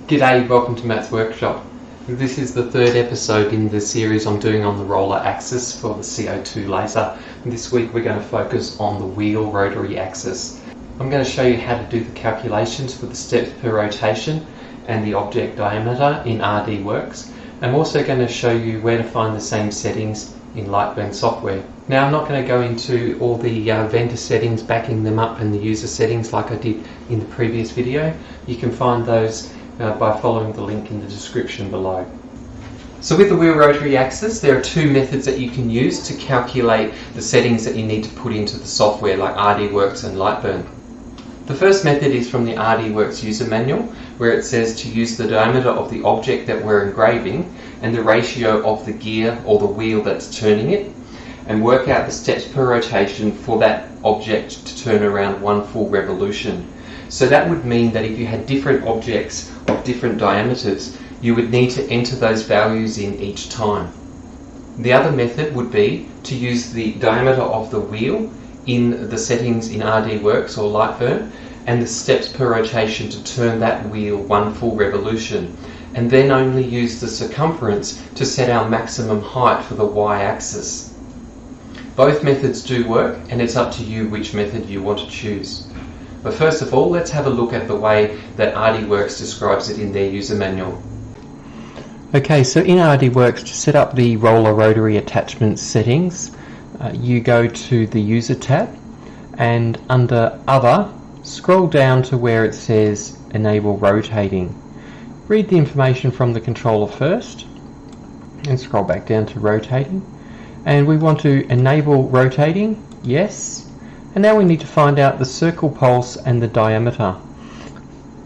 G'day, welcome to Matt's Workshop. This is the third episode in the series I'm doing on the roller axis for the CO2 laser. And this week we're going to focus on the wheel rotary axis. I'm going to show you how to do the calculations for the steps per rotation and the object diameter in RD Works. I'm also going to show you where to find the same settings in LightBurn Software. Now I'm not going to go into all the vendor settings, backing them up, and the user settings like I did in the previous video. You can find those by following the link in the description below. So with the wheel rotary axis, there are two methods that you can use to calculate the settings that you need to put into the software like RD Works and LightBurn. The first method is from the RD Works user manual, where it says to use the diameter of the object that we're engraving and the ratio of the gear or the wheel that's turning it, and work out the steps per rotation for that object to turn around one full revolution. So that would mean that if you had different objects of different diameters, you would need to enter those values in each time. The other method would be to use the diameter of the wheel in the settings in RD Works or LightBurn and the steps per rotation to turn that wheel one full revolution, and then only use the circumference to set our maximum height for the y-axis. Both methods do work, and it's up to you which method you want to choose. But first of all, let's have a look at the way that RD Works describes it in their user manual. Okay, so in RD Works, to set up the roller rotary attachment settings, you go to the User tab, and under Other, scroll down to where it says Enable Rotating. Read the information from the controller first, and scroll back down to Rotating. And we want to enable rotating, yes. And now we need to find out the circle pulse and the diameter.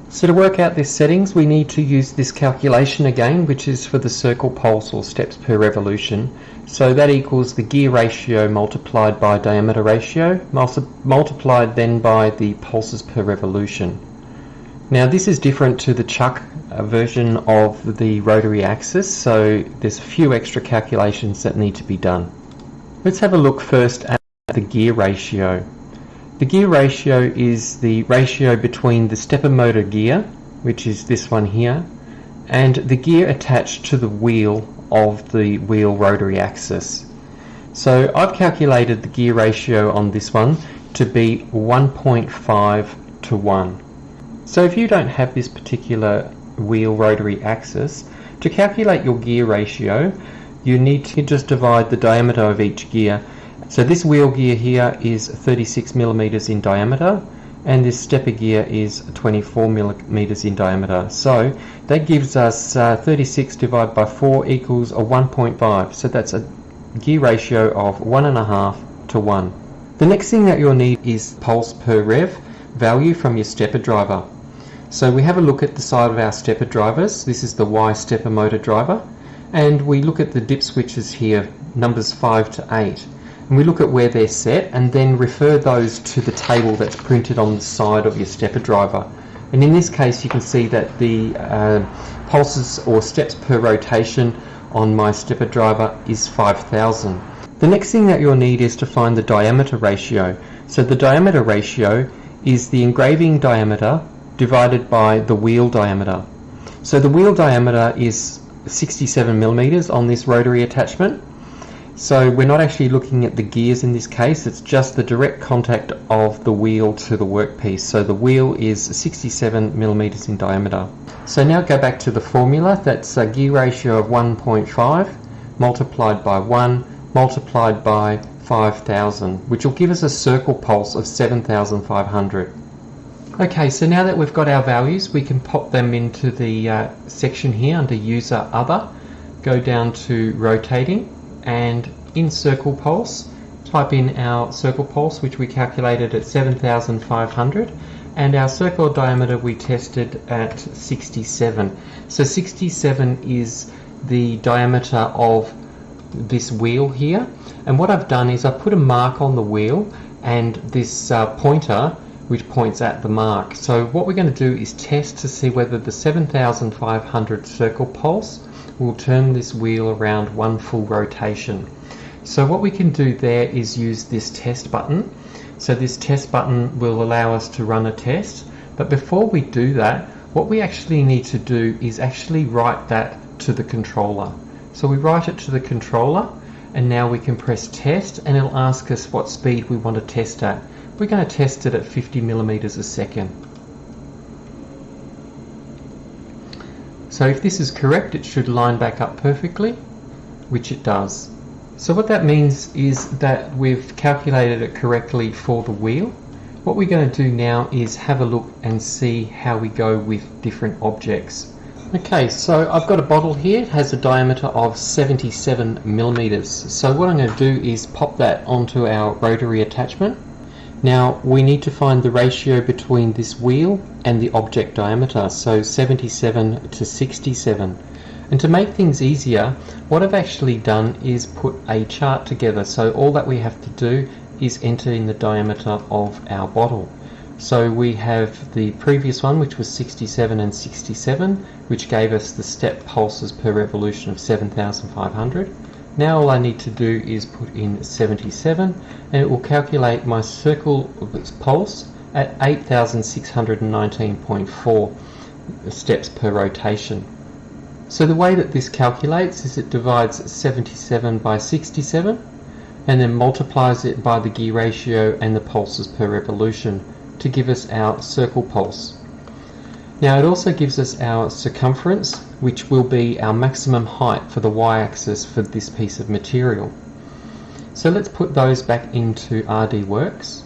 So to work out these settings, we need to use this calculation again, which is for the circle pulse or steps per revolution. So that equals the gear ratio multiplied by diameter ratio, multiplied then by the pulses per revolution. Now this is different to the chuck version of the rotary axis, so there's a few extra calculations that need to be done. Let's have a look first at the gear ratio. The gear ratio is the ratio between the stepper motor gear, which is this one here, and the gear attached to the wheel of the wheel rotary axis. So I've calculated the gear ratio on this one to be 1.5 to 1. So if you don't have this particular wheel rotary axis, to calculate your gear ratio, you need to just divide the diameter of each gear. So this wheel gear here is 36 millimeters in diameter, and this stepper gear is 24 millimeters in diameter. So that gives us 36 divided by 4 equals a 1.5. So that's a gear ratio of 1.5 to 1. The next thing that you'll need is pulse per rev value from your stepper driver. So we have a look at the side of our stepper drivers. This is the Y stepper motor driver, and we look at the dip switches here, numbers 5 to 8. And we look at where they're set and then refer those to the table that's printed on the side of your stepper driver. And in this case you can see that the pulses or steps per rotation on my stepper driver is 5,000. The next thing that you'll need is to find the diameter ratio. So the diameter ratio is the engraving diameter divided by the wheel diameter. So the wheel diameter is 67 millimeters on this rotary attachment. So we're not actually looking at the gears in this case, it's just the direct contact of the wheel to the workpiece. So the wheel is 67 millimeters in diameter. So now go back to the formula. That's a gear ratio of 1.5 multiplied by 1 multiplied by 5,000, which will give us a circle pulse of 7,500. Okay, so now that we've got our values, we can pop them into the section here under User Other, go down to Rotating, and in circle pulse type in our circle pulse, which we calculated at 7,500, and our circle diameter we tested at 67. So 67 is the diameter of this wheel here, and what I've done is I put a mark on the wheel and this pointer which points at the mark. So what we're going to do is test to see whether the 7,500 circle pulse will turn this wheel around one full rotation. So what we can do there is use this test button. So this test button will allow us to run a test, but before we do that, What we actually need to do is actually write that to the controller. So we write it to the controller, and now we can press test, and it'll ask us what speed we want to test at. We're going to test it at 50 millimeters a second. So if this is correct, it should line back up perfectly, which it does. So what that means is that we've calculated it correctly for the wheel. What we're going to do now is have a look and see how we go with different objects. Okay, so I've got a bottle here. It has a diameter of 77 millimeters. So what I'm going to do is pop that onto our rotary attachment. Now we need to find the ratio between this wheel and the object diameter, so 77 to 67. And to make things easier, what I've actually done is put a chart together. So all that we have to do is enter in the diameter of our bottle. So we have the previous one, which was 67 and 67, which gave us the step pulses per revolution of 7,500. Now all I need to do is put in 77, and it will calculate my circle pulse at 8,619.4 steps per rotation. So the way that this calculates is it divides 77 by 67 and then multiplies it by the gear ratio and the pulses per revolution to give us our circle pulse. Now it also gives us our circumference, which will be our maximum height for the y-axis for this piece of material. So let's put those back into RD Works.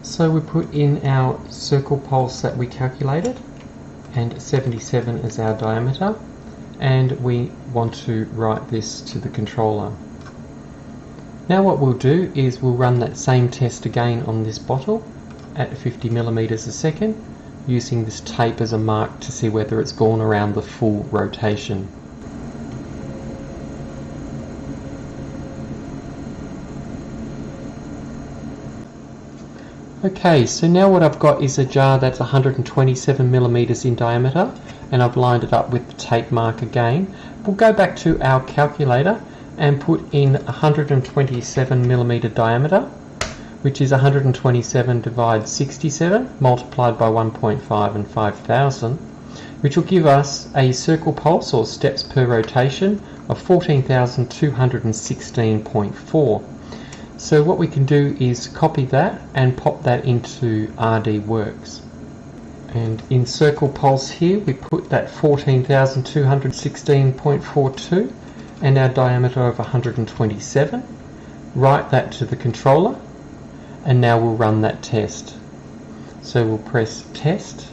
So we put in our circle pulse that we calculated, and 77 is our diameter, and we want to write this to the controller. Now what we'll do is we'll run that same test again on this bottle at 50 millimeters a second, using this tape as a mark to see whether it's gone around the full rotation. Okay, so now what I've got is a jar that's 127 millimeters in diameter, and I've lined it up with the tape mark again. We'll go back to our calculator and put in 127 millimeter diameter, which is 127 divided 67 multiplied by 1.5 and 5,000, which will give us a circle pulse or steps per rotation of 14,216.4. So what we can do is copy that and pop that into RD Works. And in circle pulse here we put that 14,216.42 and our diameter of 127. Write that to the controller, and now we'll run that test. So we'll press test.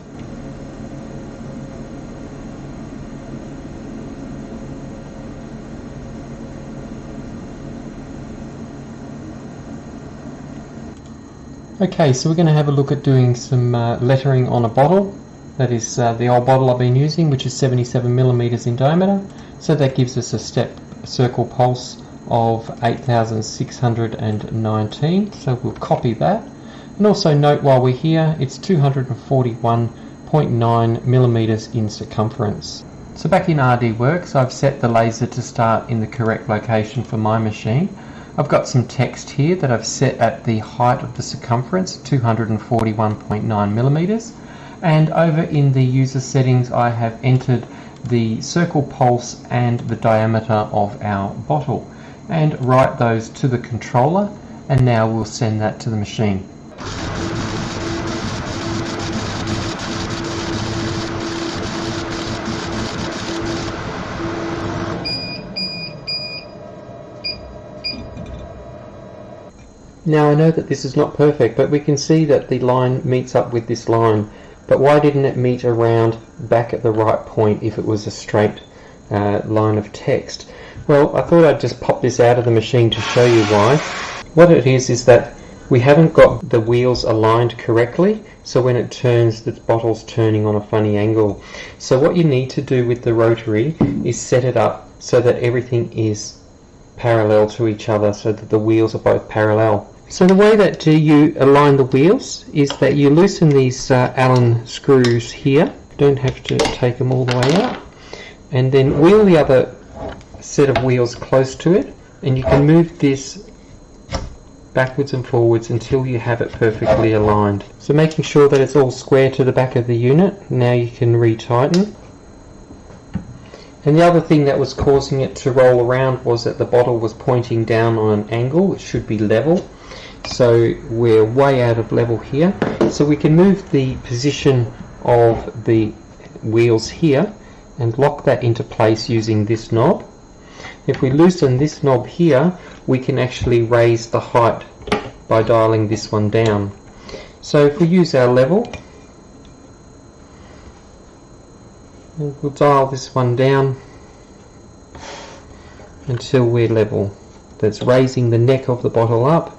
Okay, so we're going to have a look at doing some lettering on a bottle. That is the old bottle I've been using, which is 77 millimeters in diameter. So that gives us a step circle pulse of 8,619. So we'll copy that. And also note while we're here, it's 241.9 millimeters in circumference. So back in RD Works, I've set the laser to start in the correct location for my machine. I've got some text here that I've set at the height of the circumference, 241.9 millimeters. And over in the user settings, I have entered the circle pulse and the diameter of our bottle, and write those to the controller, and now we'll send that to the machine. Now I know that this is not perfect, but we can see that the line meets up with this line. But why didn't it meet around back at the right point if it was a straight line of text? Well, I thought I'd just pop this out of the machine to show you why. What it is that we haven't got the wheels aligned correctly, so when it turns, the bottle's turning on a funny angle. So what you need to do with the rotary is set it up so that everything is parallel to each other, so that the wheels are both parallel. So the way that you align the wheels is that you loosen these Allen screws here. You don't have to take them all the way out. And then wheel the other set of wheels close to it, and you can move this backwards and forwards until you have it perfectly aligned. So making sure that it's all square to the back of the unit, now you can retighten. And the other thing that was causing it to roll around was that the bottle was pointing down on an angle. It should be level. So we're way out of level here. So we can move the position of the wheels here and lock that into place using this knob. If we loosen this knob here, we can actually raise the height by dialing this one down. So if we use our level, we'll dial this one down until we're level. That's raising the neck of the bottle up.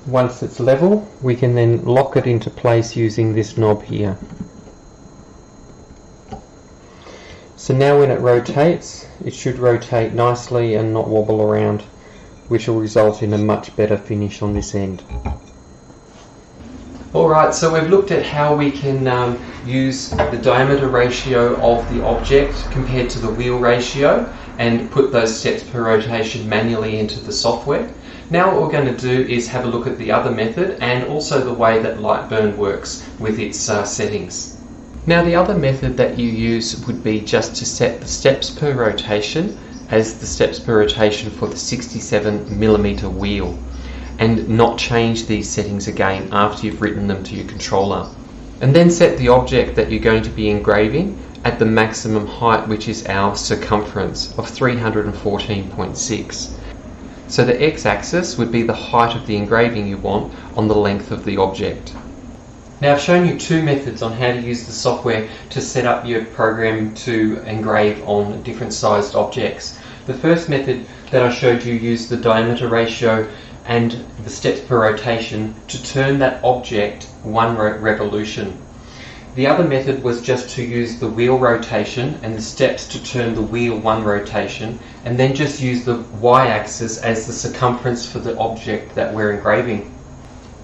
Once it's level, we can then lock it into place using this knob here. So now when it rotates, it should rotate nicely and not wobble around, which will result in a much better finish on this end. Alright, so we've looked at how we can use the diameter ratio of the object compared to the wheel ratio and put those steps per rotation manually into the software. Now what we're going to do is have a look at the other method and also the way that LightBurn works with its settings. Now the other method that you use would be just to set the steps per rotation as the steps per rotation for the 67mm wheel and not change these settings again after you've written them to your controller. And then set the object that you're going to be engraving at the maximum height, which is our circumference of 314.6. So the x-axis would be the height of the engraving you want on the length of the object. Now I've shown you two methods on how to use the software to set up your program to engrave on different sized objects. The first method that I showed you used the diameter ratio and the steps per rotation to turn that object one revolution. The other method was just to use the wheel rotation and the steps to turn the wheel one rotation, and then just use the y-axis as the circumference for the object that we're engraving.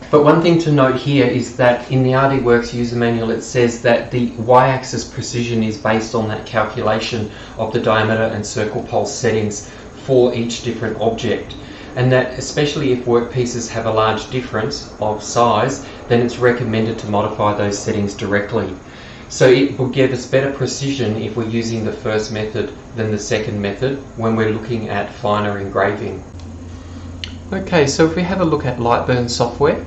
But one thing to note here is that in the RDWorks user manual it says that the y-axis precision is based on that calculation of the diameter and circle pulse settings for each different object, and that especially if workpieces have a large difference of size, then it's recommended to modify those settings directly. So it will give us better precision if we're using the first method than the second method when we're looking at finer engraving. Okay, so if we have a look at LightBurn Software,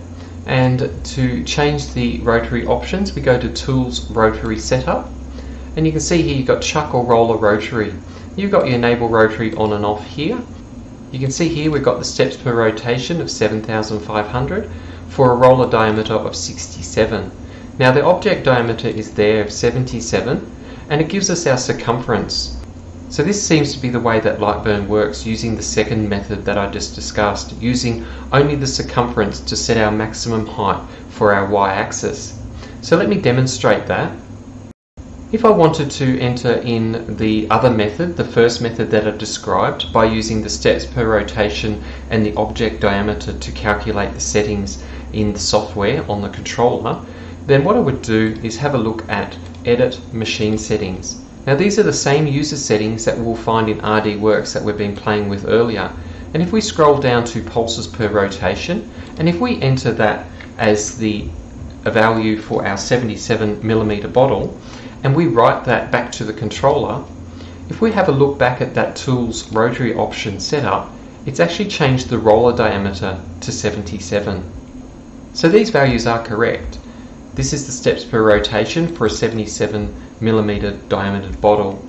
and to change the rotary options we go to Tools, Rotary Setup, and you can see here you've got Chuck or Roller Rotary. You've got your Enable Rotary on and off here. You can see here we've got the steps per rotation of 7,500 for a roller diameter of 67. Now the object diameter is there of 77 and it gives us our circumference. So this seems to be the way that LightBurn works, using the second method that I just discussed, using only the circumference to set our maximum height for our y-axis. So let me demonstrate that. If I wanted to enter in the other method, the first method that I've described, by using the steps per rotation and the object diameter to calculate the settings in the software on the controller, then what I would do is have a look at Edit Machine Settings. Now these are the same user settings that we'll find in RDWorks that we've been playing with earlier. And if we scroll down to pulses per rotation, and if we enter that as a value for our 77mm bottle, and we write that back to the controller, if we have a look back at that Tools Rotary option setup, it's actually changed the roller diameter to 77. So these values are correct. This is the steps per rotation for a 77mm diameter bottle,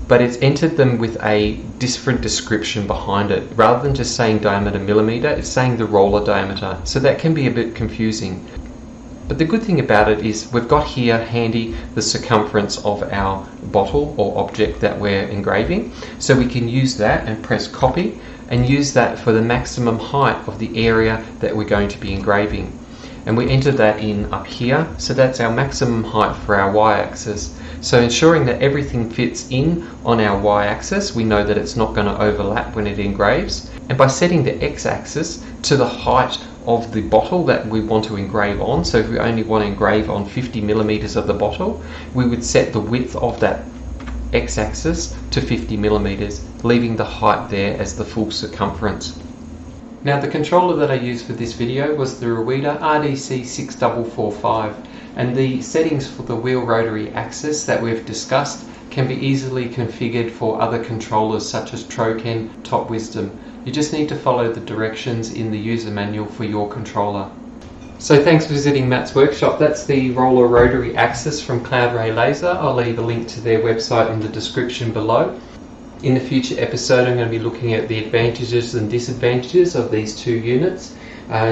but it's entered them with a different description behind it. Rather than just saying diameter millimeter, it's saying the roller diameter, so that can be a bit confusing. But the good thing about it is we've got here handy the circumference of our bottle or object that we're engraving, so we can use that and press copy and use that for the maximum height of the area that we're going to be engraving. And we enter that in up here, so that's our maximum height for our y-axis. So ensuring that everything fits in on our y-axis, we know that it's not going to overlap when it engraves. And by setting the x-axis to the height of the bottle that we want to engrave on, so if we only want to engrave on 50mm of the bottle, we would set the width of that x-axis to 50 millimeters, leaving the height there as the full circumference. Now the controller that I used for this video was the Rowita RDC6445, and the settings for the wheel rotary axis that we've discussed can be easily configured for other controllers such as Troken, Top Wisdom. You just need to follow the directions in the user manual for your controller. So thanks for visiting Matt's workshop. That's the roller rotary axis from Cloud Ray Laser. I'll leave a link to their website in the description below. In the future episode I'm going to be looking at the advantages and disadvantages of these two units,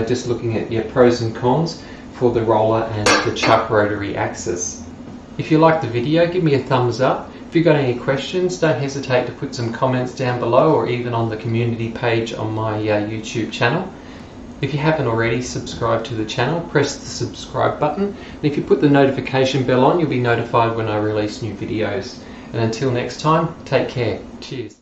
just looking at your pros and cons for the roller and the chuck rotary axis. If you liked the video, give me a thumbs up. If you've got any questions, don't hesitate to put some comments down below or even on the community page on my YouTube channel. If you haven't already subscribed to the channel, press the subscribe button, and if you put the notification bell on, you'll be notified when I release new videos. And until next time, take care. Cheers.